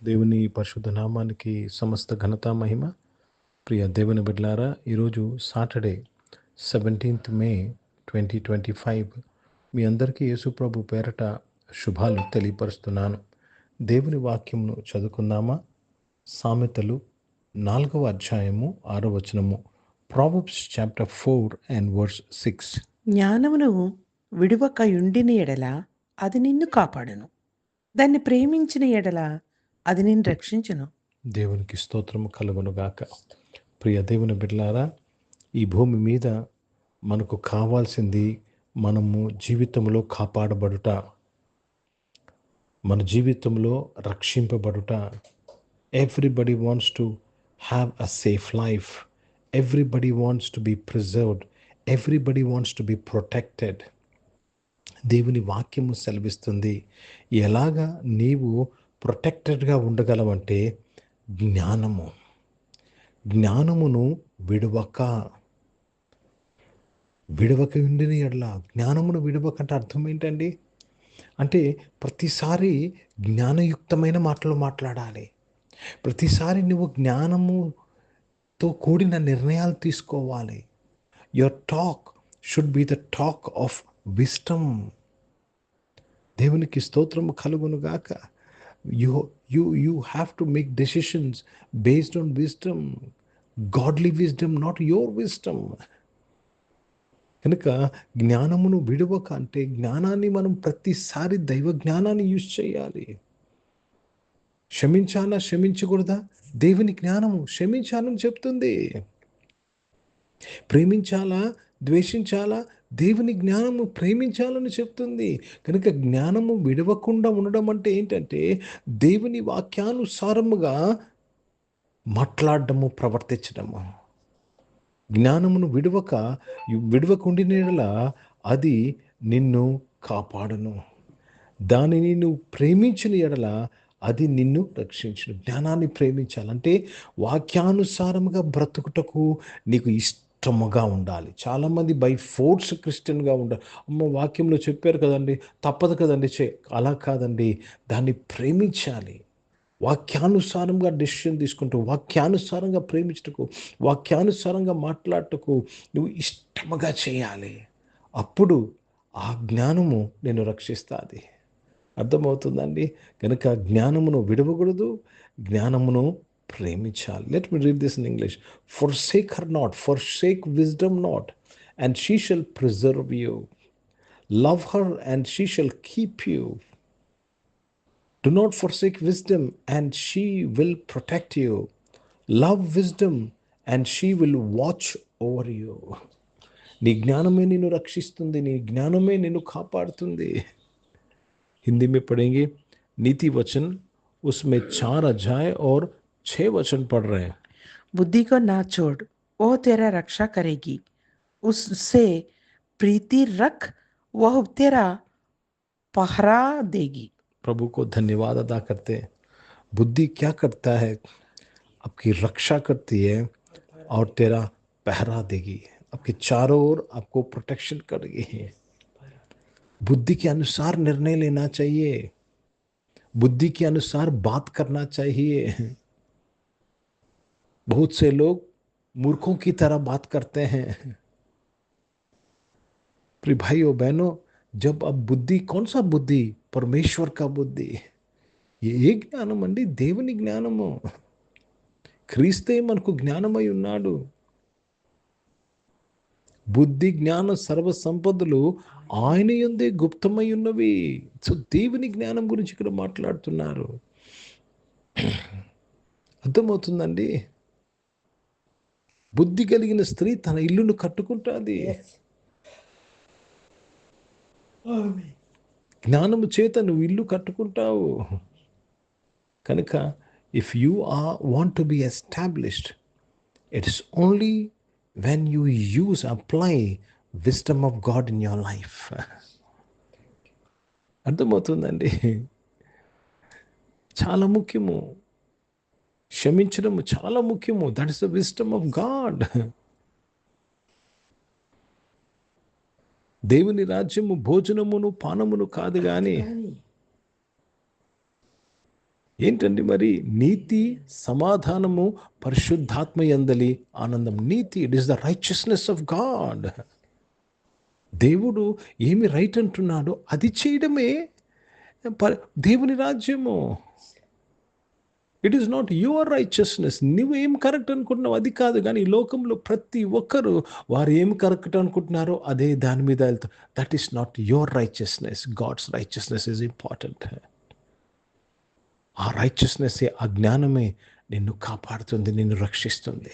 దేవుని పరిశుద్ధ నామానికి సమస్త ఘనత మహిమ. ప్రియ దేవుని బిడ్డలారా, ఈరోజు సాటర్డే 17th మే 2025 మీ అందరికీ యేసుప్రభు పేరట శుభాలు తెలియపరుస్తున్నాను. దేవుని వాక్యమును చదువుకుందామా? సామెతలు 4వ అధ్యాయము 6వ వచనము. Proverbs chapter 4 and verse 6. జ్ఞానమును విడువక యుండిన ఎడల అది నిన్ను కాపాడును, దాన్ని ప్రేమించిన ఎడల అది నిన్ను రక్షించును. దేవునికి స్తోత్రము కలుగునుగాక. ప్రియ దేవుని బిడ్డలారా, ఈ భూమి మీద మనకు కావాల్సింది మనము జీవితంలో కాపాడబడుట, మన జీవితంలో రక్షింపబడుట. Everybody wants to have a safe life. Everybody wants to be preserved. Everybody wants to be protected. దేవుని వాక్యము సెలవిస్తుంది, ఎలాగా నీవు ప్రొటెక్టెడ్గా ఉండగలవంటే జ్ఞానమును విడవక ఉండిన ఎడల. జ్ఞానమును విడవకంటే అర్థం ఏంటండి? అంటే ప్రతిసారి జ్ఞానయుక్తమైన మాటలు మాట్లాడాలి. ప్రతిసారి నువ్వు జ్ఞానముతో కూడిన నిర్ణయాలు తీసుకోవాలి. Your talk should be the talk of wisdom. దేవునికి స్తోత్రము కలుగునుగాక. You have to make decisions based on wisdom, godly wisdom, not your wisdom. కనుక జ్ఞానమును విడవక అంటే జ్ఞానాన్ని మనం ప్రతిసారి దైవ జ్ఞానాన్ని యూజ్ చేయాలి. క్షమించాలా క్షమించకూడదా? దేవుని జ్ఞానము క్షమించాలని చెప్తుంది. ప్రేమించాలా ద్వేషించాలా? దేవుని జ్ఞానము ప్రేమించాలని చెప్తుంది. కనుక జ్ఞానము విడవకుండా ఉండడం అంటే ఏంటంటే దేవుని వాక్యానుసారముగా మాట్లాడడము, ప్రవర్తించడము. జ్ఞానమును విడవకుండిన యెడల అది నిన్ను కాపాడును. దానిని నువ్వు ప్రేమించిన ఎడల అది నిన్ను రక్షించును. జ్ఞానాన్ని ప్రేమించాలంటే వాక్యానుసారముగా బ్రతుకుటకు నీకు ఇష్టముగా ఉండాలి. చాలామంది బై ఫోర్స్ క్రిస్టియన్గా ఉండాలి. వాక్యంలో చెప్పారు కదండి, తప్పదు కదండి అలా కాదండి. దాన్ని ప్రేమించాలి. వాక్యానుసారంగా డెసిషన్ తీసుకుంటూ, వాక్యానుసారంగా ప్రేమించటకు, వాక్యానుసారంగా మాట్లాడటకు నువ్వు ఇష్టముగా చేయాలి. అప్పుడు ఆ జ్ఞానము నేను రక్షిస్తుంది. అర్థమవుతుందండి? కనుక జ్ఞానమును విడవకూడదు, జ్ఞానమును ప్రేమించాలి. Let me read this in English. Forsake her not, forsake wisdom not, and she shall preserve you. Love her and she shall keep you. Do not forsake wisdom and she will protect you. Love wisdom and she will watch over you. నీ జ్ఞానమే నిన్ను రక్షిస్తుంది, నీ జ్ఞానమే నిన్ను కాపాడుతుంది. हिंदी में पढ़ेंगे नीति वचन, उसमें 4 अध्याय और 6 वचन पढ़ रहे हैं. बुद्धि को ना छोड़, वो तेरा रक्षा करेगी. उससे प्रीति रख, वह तेरा पहरा देगी. प्रभु को धन्यवाद अदा करते हैं. बुद्धि क्या करता है? आपकी रक्षा करती है और तेरा पहरा देगी. आपके चारों ओर आपको प्रोटेक्शन कर रही है. बुद्धि के अनुसार निर्णय लेना चाहिए. बुद्धि के अनुसार बात करना चाहिए. बहुत से लोग मूर्खों की तरह बात करते हैं. प्रिय भाइयों बहनों, जब अब बुद्धि, कौन सा बुद्धि? परमेश्वर का बुद्धि. ఏ జ్ఞానం అండి? దేవుని జ్ఞానము. క్రీస్తే మనకు జ్ఞానమై ఉన్నాడు. బుద్ధి జ్ఞాన సర్వ సంపదలు ఆయన యందే గుప్తమై ఉన్నవి. సో దేవుని జ్ఞానం గురించి ఇక్కడ మాట్లాడుతున్నారు. అర్థమవుతుందండి? బుద్ధి కలిగిన స్త్రీ తన ఇల్లును కట్టుకుంటుంది. జ్ఞానము చేత నువ్వు ఇల్లు కట్టుకుంటావు. కనుక if you want to be established, it is only when you apply wisdom of God in your life. అర్థమవుతుందండి? చాలా ముఖ్యము. క్షమించడం చాలా ముఖ్యము. That is the wisdom of God. దేవుని రాజ్యము భోజనమును పానమును కాదు కానీ ఏంటండి మరి? నీతి, సమాధానము, పరిశుద్ధాత్మ యందలి ఆనందం. నీతి, it is the righteousness of God. దేవుడు ఏమి రైట్ అంటున్నాడో అది చేయడమే దేవుని రాజ్యము. It is not your righteousness. నువ్వేం కరెక్ట్ అనుకుంటున్నావు అది కాదు. కానీ ఈ లోకంలో ప్రతి ఒక్కరు వారు ఏం కరెక్ట్ అనుకుంటున్నారో అదే దాని మీద వెళ్తారు. That is not your righteousness. God's righteousness is important. ఆ రైచియస్‌నెస్సే, ఆ జ్ఞానమే నిన్ను కాపాడుతుంది, నిన్ను రక్షిస్తుంది.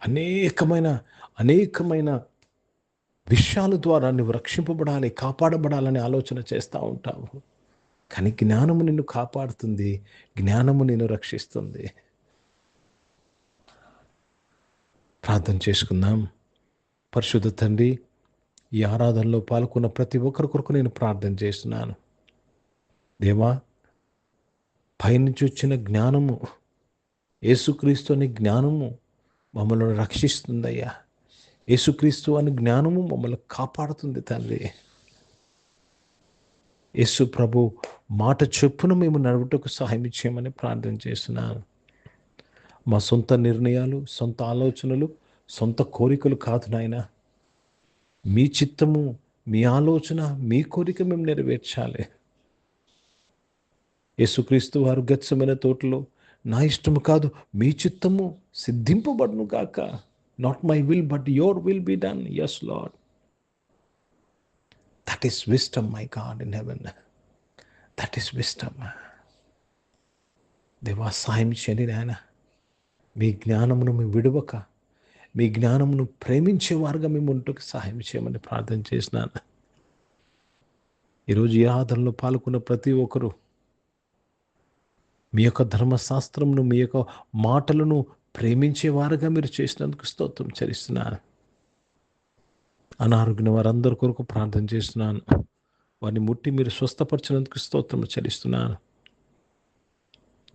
అనేకమైన అనేకమైన విషయాల ద్వారా నువ్వు రక్షింపబడాలి, కాపాడబడాలని ఆలోచన చేస్తూ ఉంటావు. కానీ జ్ఞానము నిన్ను కాపాడుతుంది, జ్ఞానము నిన్ను రక్షిస్తుంది. ప్రార్థన చేసుకుందాం. పరిశుద్ధ తండ్రి, ఈ ఆరాధనలో పాల్గొన్న ప్రతి ఒక్కరి కొరకు నేను ప్రార్థన చేస్తున్నాను. దేవా, పైనుంచి వచ్చిన జ్ఞానము, యేసుక్రీస్తు అనే జ్ఞానము మమ్మల్ని రక్షిస్తుందయ్యా. యేసుక్రీస్తు అనే జ్ఞానము మమ్మల్ని కాపాడుతుంది తండ్రి. యేసు ప్రభు మాట చొప్పున మేము నడువుటకు సహాయం చేయమని ప్రార్థన చేస్తున్నాను. మా సొంత నిర్ణయాలు, సొంత ఆలోచనలు, సొంత కోరికలు కాదు నాయనా. మీ చిత్తము, మీ ఆలోచన, మీ కోరిక మేము నెరవేర్చాలి. యేసుక్రీస్తు వారు గెత్సెమనే తోటలో నా ఇష్టము కాదు మీ చిత్తము సిద్ధింపబడును గాక. Not my will but your will be done. yes Lord. That is wisdom, my God in heaven. That is wisdom. దేవా, సాయం చేయండి నాయన. మీ జ్ఞానమును మేము విడవక, మీ జ్ఞానమును ప్రేమించేవారుగా మేము ఉంటూ సహాయం చేయమని ప్రార్థన చేసినాను. ఈరోజు ఈ ఆరాధనలో పాల్గొన్న ప్రతి ఒక్కరు మీ యొక్క ధర్మశాస్త్రమును, మీ యొక్క మాటలను ప్రేమించేవారుగా మీరు చేసినందుకు స్తోత్రం చెల్లిస్తున్నాను. అనారోగ్యం వారందరి కొరకు ప్రార్థన చేస్తున్నాను. వారిని ముట్టి మీరు స్వస్థపరిచినందుకు స్తోత్రం చెల్లిస్తున్నాను.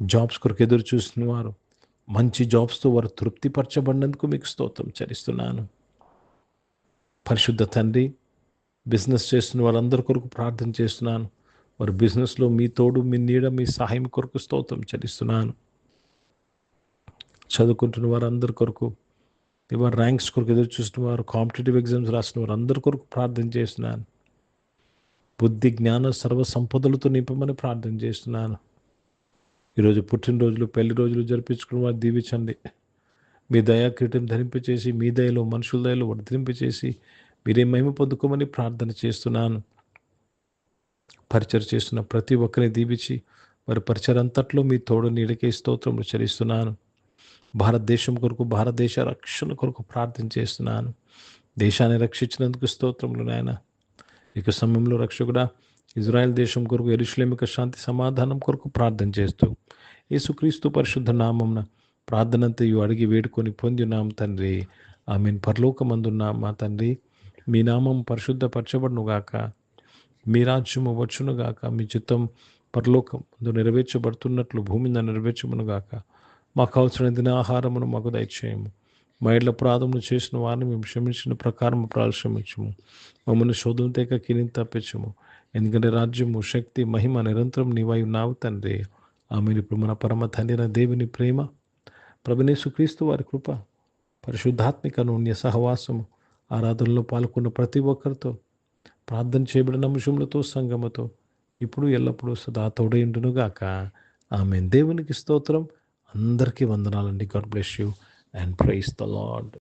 జాబ్స్ కొరకు ఎదురు చూస్తున్న వారు మంచి జాబ్స్తో వారు తృప్తిపరచబడినందుకు మీకు స్తోత్రం చెల్లిస్తున్నాను. పరిశుద్ధ తండ్రి, బిజినెస్ చేస్తున్న వారందరి కొరకు ప్రార్థన చేస్తున్నాను. వారి బిజినెస్లో మీ తోడు, మీ నీడ, మీ సహాయం కొరకు స్తోత్రం చెల్లిస్తున్నాను. చదువుకుంటున్న వారందరి కొరకు, వారు ర్యాంక్స్ కొరకు ఎదురు చూస్తున్న వారు, కాంపిటేటివ్ ఎగ్జామ్స్ రాసిన వారు అందరి కొరకు ప్రార్థన చేస్తున్నాను. బుద్ధి, జ్ఞాన, సర్వ సంపదలతో నింపమని ప్రార్థన చేస్తున్నాను. ఈరోజు పుట్టినరోజులు, పెళ్లి రోజులు జరిపించుకున్న వారు దీవించండి. మీ దయా కిరీటం ధరింపచేసి, మీ దయలో, మనుషుల దయలో వర్ధింపచేసి మీరే మహిమ పొందుకోమని ప్రార్థన చేస్తున్నాను. పరిచయం చేస్తున్న ప్రతి ఒక్కరిని దీవించి వారి పరిచయం అంతట్లో మీ తోడు నీడకే స్తోత్రములు చెల్లిస్తున్నాను. భారతదేశం కొరకు, భారతదేశ రక్షణ కొరకు ప్రార్థన చేస్తున్నాను. దేశాన్ని రక్షించినందుకు స్తోత్రములు నాయన. ఇక సమయంలో రక్షకుడా, ఇజ్రాయెల్ దేశం కొరకు, యెరూషలేము యొక్క శాంతి సమాధానం కొరకు ప్రార్థన చేస్తూ యేసుక్రీస్తు పరిశుద్ధ నామమున ప్రార్థనంతయు అడిగి వేడుకొని పొందినాం తండ్రి. ఆమేన్. పరలోకమందున్న మా తండ్రి, మీ నామం పరిశుద్ధపరచబడునుగాక, మీ రాజ్యము వచ్చునుగాక, మీ చిత్తం పరలోకమందు నెరవేర్చబడుతున్నట్లు భూమి మీద నెరవేర్చబడునుగాక. మాకు కావలసిన దిన ఆహారమును మాకు దయచేయము. మా ఇళ్ల అపరాధములు చేసిన వారిని మేము క్షమించిన ప్రకారం క్షమించము. మమ్మల్ని శోధన తేక కీని తప్పించము. ఎందుకంటే రాజ్యము, శక్తి, మహిమ నిరంతరం నీవై ఉన్నావు తండ్రి. ఆమెను. ఇప్పుడు మన పరమ తండ్రి దేవుని ప్రేమ, ప్రభుయేసుక్రీస్తు వారి కృప, పరిశుద్ధాత్మిక నూన్య సహవాసము ఆరాధనలో పాల్గొన్న ప్రతి ఒక్కరితో, ప్రార్థన చేయబడిన అంశములతో, సంగమతో ఇప్పుడు ఎల్లప్పుడూ సదా తోడైండునుగాక. ఆమేన్. దేవునికి స్తోత్రం. అందరికీ వందనాలండి. God bless you and praise the lord.